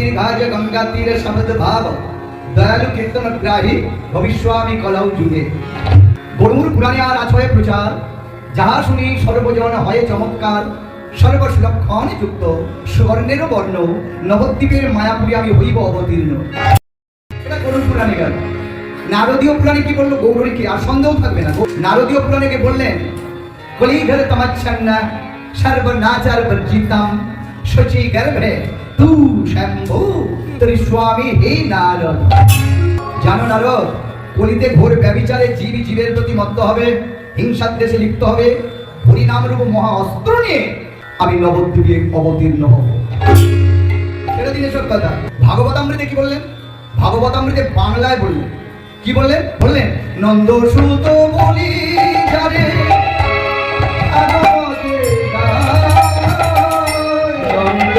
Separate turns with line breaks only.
গিরিধাজ গঙ্গা তীরে শব্দ ভাব দয়ালু কীর্তন গ্রাহী ভবিষ্যামি কলৌ যুগে। গরুর পুরাণে আর আছয়ে প্রচার, যাহা শুনি সর্বজন হয় চমৎকার। সর্বসুলক্ষণে যুক্ত সুবর্ণের বর্ণ, নবদ্বীপের মায়াপুরে আমি হইব অবতীর্ণ। এটা গরুর পুরাণে গেল। নারদীয় পুরাণে কি বললো গৌরীকে? আর সন্দেহ থাকবে না। নারদীয় পুরাণে কে বললেন, কলিঘর তমচ্ছন্ন সর্বনাচার বর্জিতম শচী গর্ভে তু শম্ভু তোর স্বামী হে নারদ। জানো নারদ, কলিতে ঘোর ব্যভিচারে জীব জীবের প্রতি মত্ত হবে, হিংসার দেশে লিপ্ত হবে। হরিনাম রূপ মহা অস্ত্র নিয়ে আমি নবদ্বীপে অবতীর্ণ হব। সেটা দিনের সব কথা। ভাগবতামৃতে কি বললেন? ভাগবতামৃতে বাংলায় বললেন, কি বললেন? বললেন নন্দ সুত বলি যারে নন্দ